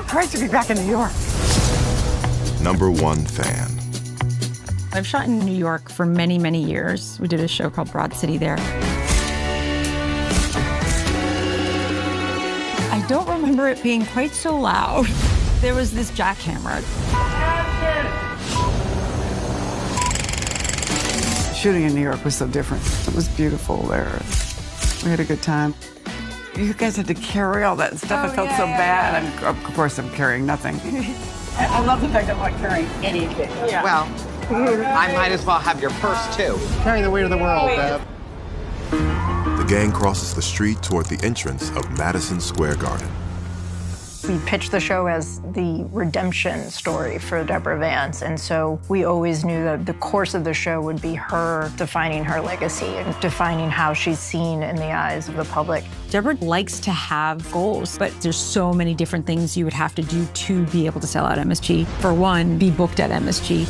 Great to be back in New York. #1 fan. I've shot in New York for many, many years. We did a show called Broad City there. I don't remember it being quite so loud. There was this jackhammer. Shooting in New York was so different. It was beautiful there. We had a good time. You guys had to carry all that stuff. I felt so bad. Of course, I'm carrying nothing. I love the fact that I'm not carrying anything. Yeah. Well, I might as well have your purse, too. Carrying the weight of the world, Deb. The gang crosses the street toward the entrance of Madison Square Garden. We pitched the show as the redemption story for Deborah Vance, and so we always knew that the course of the show would be her defining her legacy and defining how she's seen in the eyes of the public. Deborah likes to have goals, but there's so many different things you would have to do to be able to sell out MSG. For one, be booked at MSG.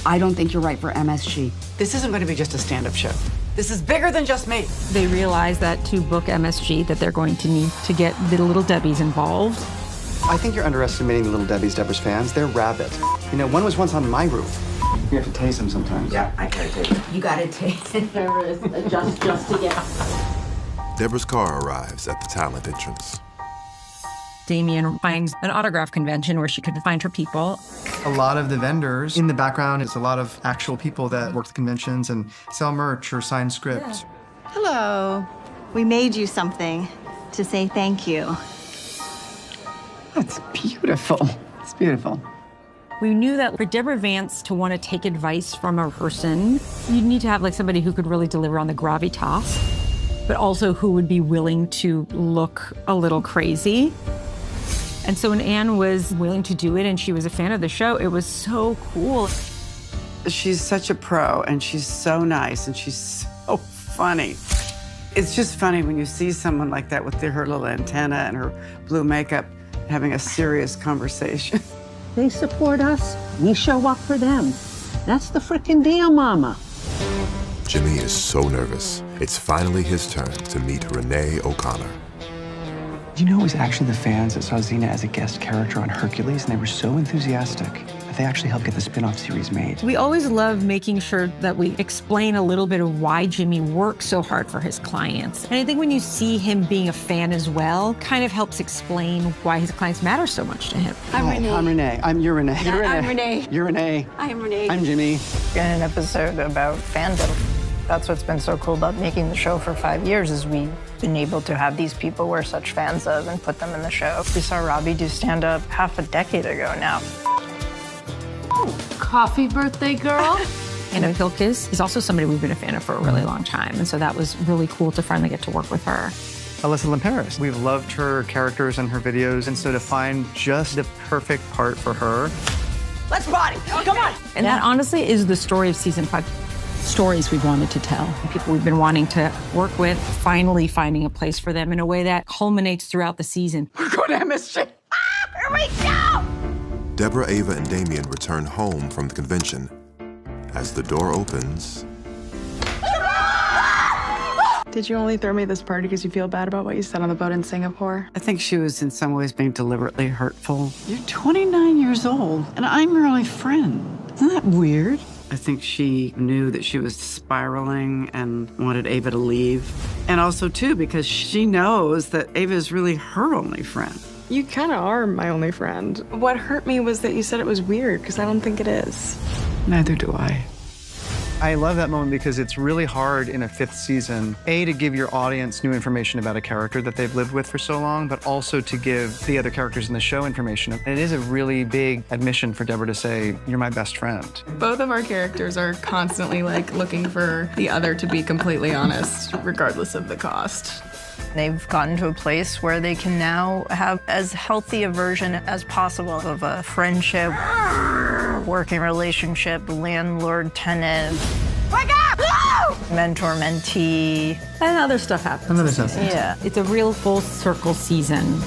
I don't think you're right for MSG. This isn't going to be just a stand-up show. This is bigger than just me. They realize that to book MSG, that they're going to need to get the Little Debbies involved. I think you're underestimating the Little Debbies, Deborah's fans. They're rabid. You know, one was once on my roof. You have to taste them sometimes. Yeah, I gotta taste it. You gotta taste it. just to get. Deborah's car arrives at the talent entrance. Damien finds an autograph convention where she could find her people. A lot of the vendors in the background, it's a lot of actual people that work the conventions and sell merch or sign scripts. Hello. We made you something to say thank you. That's beautiful. It's beautiful. We knew that for Deborah Vance to want to take advice from a person, you'd need to have like somebody who could really deliver on the gravitas, but also who would be willing to look a little crazy. And so when Anne was willing to do it and she was a fan of the show, it was so cool. She's such a pro, and she's so nice, and she's so funny. It's just funny when you see someone like that with her little antenna and her blue makeup having a serious conversation. They support us. We show up for them. That's the frickin' deal, Mama. Jimmy is so nervous. It's finally his turn to meet Renee O'Connor. Do you know it was actually the fans that saw Xena as a guest character on Hercules, and they were so enthusiastic that they actually helped get the spin-off series made. We always love making sure that we explain a little bit of why Jimmy works so hard for his clients. And I think when you see him being a fan as well, kind of helps explain why his clients matter so much to him. I'm Renee. I'm Renee. You're Renee. You're Renee. I'm Renee. You're Renee. I'm Renee. I'm Jimmy. In an episode about fandom, that's what's been so cool about making the show for 5 years is we've been able to have these people we're such fans of and put them in the show. We saw Robbie do stand-up half a decade ago now. Coffee birthday girl? Anna Hilkes is also somebody we've been a fan of for a really long time. And so that was really cool to finally get to work with her. Alyssa Lamperis. We've loved her characters and her videos, and so to find just the perfect part for her. Let's party. Come on. And that honestly is the story of season 5. Stories we've wanted to tell. People we've been wanting to work with, finally finding a place for them in a way that culminates throughout the season. We're going to MSG. Here we go. Deborah, Ava, and Damien return home from the convention. As the door opens, Did you only throw me this party because you feel bad about what you said on the boat in Singapore? I think she was in some ways being deliberately hurtful. You're 29 years old, and I'm your only friend. Isn't that weird? I think she knew that she was spiraling and wanted Ava to leave. And also, too, because she knows that Ava is really her only friend. You kind of are my only friend. What hurt me was that you said it was weird, because I don't think it is. Neither do I. I love that moment because it's really hard in a 5th season, A, to give your audience new information about a character that they've lived with for so long, but also to give the other characters in the show information. And it is a really big admission for Deborah to say, you're my best friend. Both of our characters are constantly like looking for the other to be completely honest, regardless of the cost. They've gotten to a place where they can now have as healthy a version as possible of a friendship, working relationship, landlord-tenant, mentor-mentee. And other stuff happens. Another stuff. Yeah. It's a real full circle season.